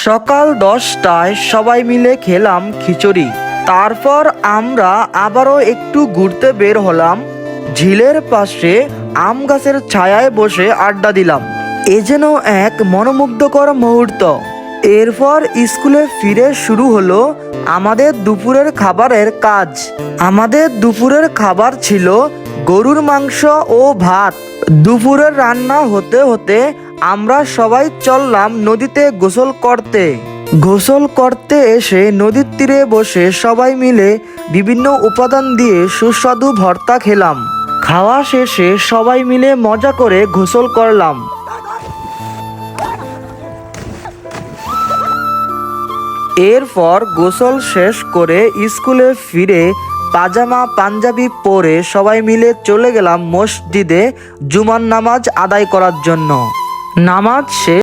সকাল 10টায় সবাই মিলে খেলাম খিচুড়ি। তারপর আমরা আবারও একটু ঘুরতে বের হলাম। ঝিলের পাশে আম গাছের ছায়ায় বসে আড্ডা দিলাম। এ যেন এক মনোমুগ্ধকর মুহূর্ত। এরপর স্কুলে ফিরে শুরু হলো আমাদের দুপুরের খাবারের কাজ। আমাদের দুপুরের খাবার ছিল গরুর মাংস ও ভাত। দুপুরের রান্না হতে হতে আমরা সবাই চললাম নদীতে গোসল করতে। গোসল করতে এসে নদীর তীরে বসে সবাই মিলে বিভিন্ন উপাদান দিয়ে সুস্বাদু ভর্তা খেলাম। খাওয়া শেষে সবাই মিলে মজা করে গোসল করলাম। এরপর গোসল শেষ করে স্কুলে ফিরে পাজামা পাঞ্জাবি পরে সবাই মিলে চলে গেলাম মসজিদে জুমার নামাজ আদায় করার জন্য। নামাজ শেষ